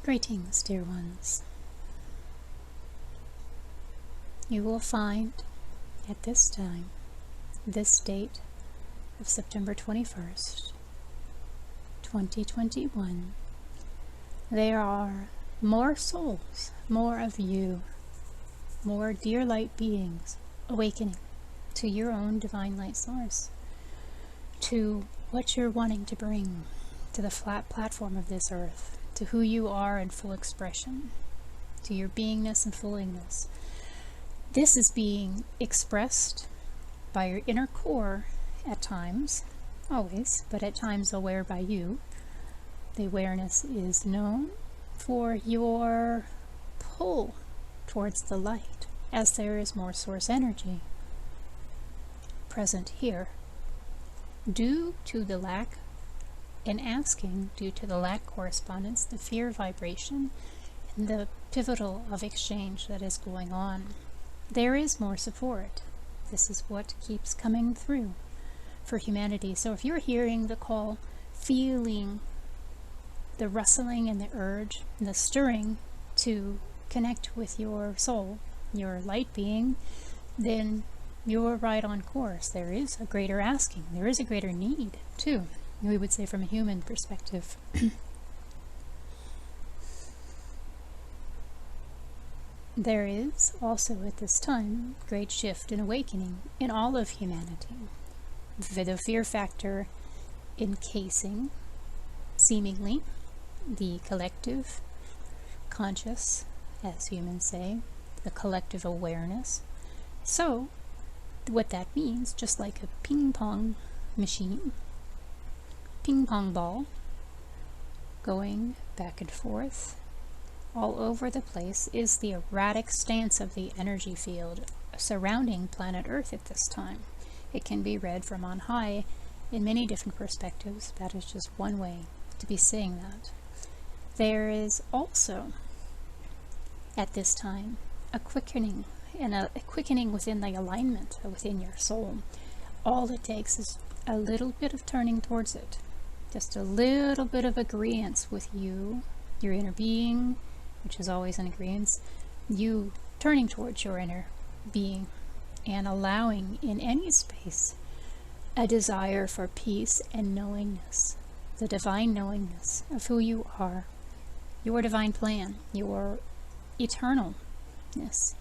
Greetings, dear ones. You will find at this time, this date of September 21st, 2021, there are more souls, more of you, more dear light beings awakening to your own divine light source, to what you're wanting to bring to the flat platform of this earth, to who you are in full expression, to your beingness and fullingness. This is being expressed by your inner core at times, always, but at times aware by you. The awareness is known for your pull towards the light, as there is more source energy present here. Due to the lack in asking, due to the lack correspondence, the fear vibration, and the pivotal of exchange that is going on, there is more support. This is what keeps coming through for humanity. So if you're hearing the call, feeling the rustling and the urge, and the stirring to connect with your soul, your light being, then you're right on course. There is a greater asking. There is a greater need, too. We would say from a human perspective. There is also at this time great shift and awakening in all of humanity. The fear factor encasing, seemingly, the collective conscious, as humans say, the collective awareness. So, what that means, just like a ping pong machine, ping pong ball going back and forth all over the place, is the erratic stance of the energy field surrounding planet Earth at this time. It can be read from on high in many different perspectives. That is just one way to be saying that. There is also at this time a quickening, and a quickening within the alignment within your soul. All it takes is a little bit of turning towards it. Just a little bit of agreeance with you, your inner being, which is always an agreeance, you turning towards your inner being and allowing in any space a desire for peace and knowingness, the divine knowingness of who you are, your divine plan, your eternalness,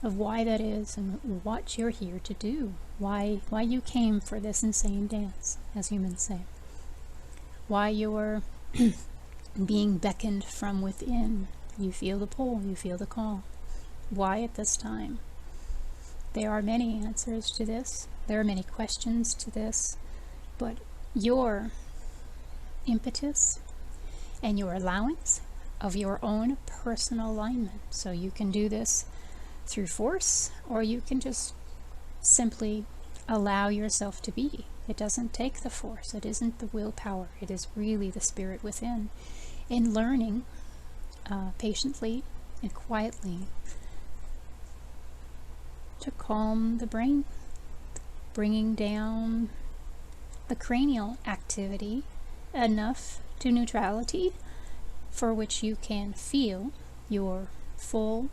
of why that is and what you're here to do, why you came for this insane dance, as humans say. Why you're being beckoned from within. You feel the pull, you feel the call. Why at this time? There are many answers to this. There are many questions to this. But your impetus and your allowance of your own personal alignment. So you can do this through force, or you can just simply allow yourself to be. It doesn't take the force. It isn't the willpower. It is really the spirit within. In learning patiently and quietly to calm the brain, bringing down the cranial activity enough to neutrality for which you can feel your full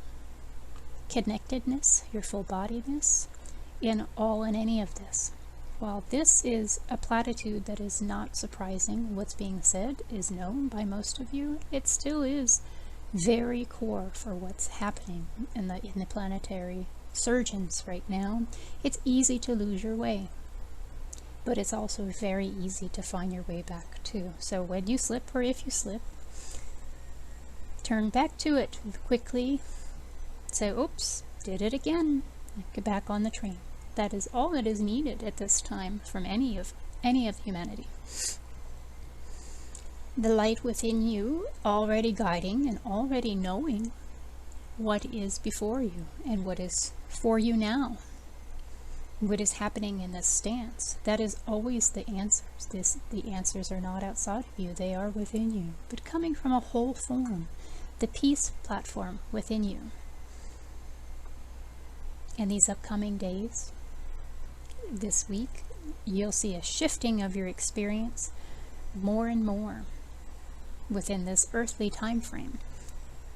connectedness, your full bodiness in all and any of this. While this is a platitude that is not surprising, what's being said is known by most of you, it still is very core for what's happening in the planetary surgeons right now. It's easy to lose your way, but it's also very easy to find your way back too. So when you slip, or if you slip, turn back to it quickly. Say, oops, did it again. Get back on the train. That is all that is needed at this time from any of humanity. The light within you already guiding and already knowing what is before you and what is for you now, what is happening in this stance. That is always the answers. The answers are not outside of you, they are within you, but coming from a whole form, the peace platform within you. In these upcoming days, this week, you'll see a shifting of your experience more and more within this earthly time frame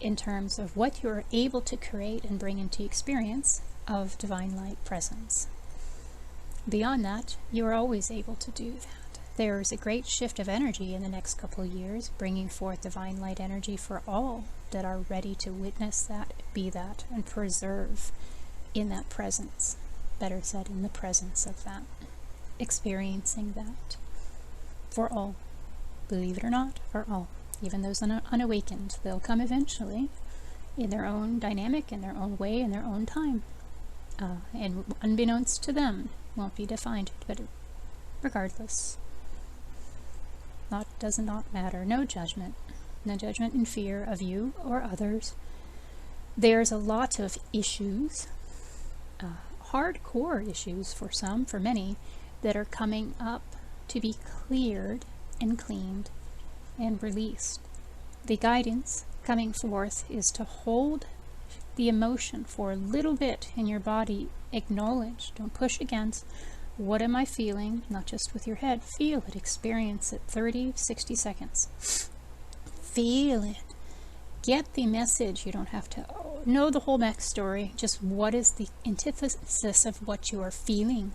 in terms of what you're able to create and bring into experience of divine light presence. Beyond that, you are always able to do that. There's a great shift of energy in the next couple of years, bringing forth divine light energy for all that are ready to witness that, be that, and preserve in that presence. Better said, in the presence of that. Experiencing that. For all. Believe it or not, for all. Even those unawakened. They'll come eventually in their own dynamic, in their own way, in their own time. And unbeknownst to them, won't be defined, but regardless. Does not matter. No judgment. No judgment in fear of you or others. There's a lot of issues, hardcore issues for some, for many, that are coming up to be cleared and cleaned and released. The guidance coming forth is to hold the emotion for a little bit in your body. Acknowledge, don't push against. What am I feeling? Not just with your head. Feel it, experience it. 30, 60 seconds. Feel it. Get the message. You don't have to know the whole backstory. Just what is the antithesis of what you are feeling?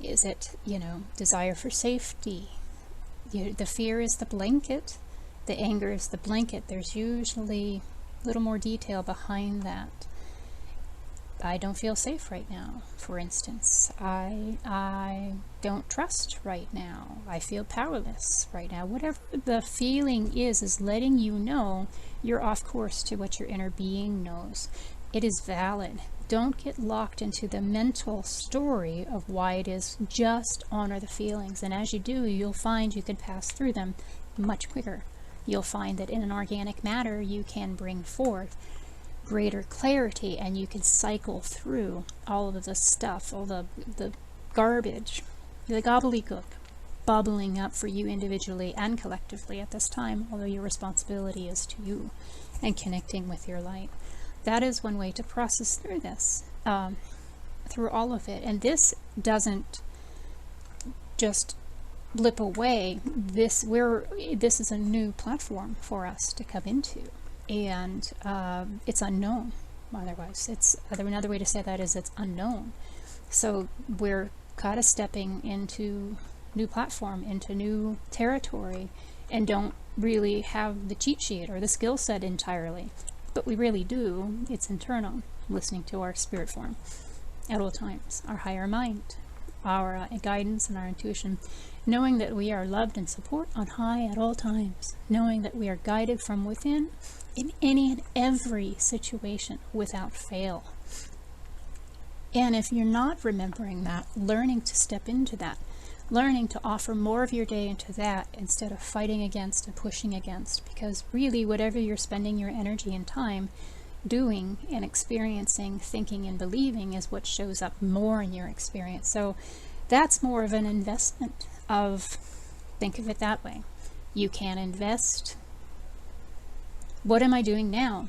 Is it, desire for safety? The fear is the blanket. The anger is the blanket. There's usually a little more detail behind that. I don't feel safe right now, for instance. I don't trust right now. I feel powerless right now. Whatever the feeling is letting you know you're off course to what your inner being knows. It is valid. Don't get locked into the mental story of why it is. Just honor the feelings. And as you do, you'll find you can pass through them much quicker. You'll find that in an organic matter, you can bring forth greater clarity, and you can cycle through all of the stuff, all the garbage, the gobbledygook bubbling up for you individually and collectively at this time, although your responsibility is to you and connecting with your light. That is one way to process through this, through all of it. And this doesn't just blip away. This is a new platform for us to come into. And it's unknown otherwise. Another way to say that is it's unknown. So we're kind of stepping into new platform, into new territory, and don't really have the cheat sheet or the skill set entirely. But we really do. It's internal, listening to our spirit form at all times, our higher mind, our guidance and our intuition, knowing that we are loved and support on high at all times, knowing that we are guided from within in any and every situation without fail. And if you're not remembering that, learning to step into that, learning to offer more of your day into that instead of fighting against and pushing against, because really whatever you're spending your energy and time doing and experiencing, thinking and believing is what shows up more in your experience. So that's more of an investment of, think of it that way. You can invest. What am I doing now?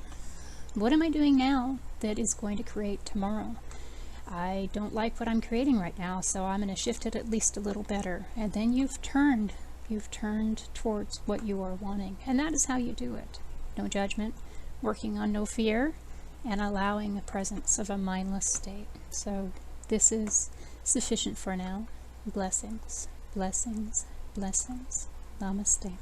What am I doing now that is going to create tomorrow? I don't like what I'm creating right now, so I'm going to shift it at least a little better. And then you've turned towards what you are wanting. And that is how you do it. No judgment, working on no fear, and allowing the presence of a mindless state. So this is sufficient for now. Blessings, blessings, blessings. Namaste.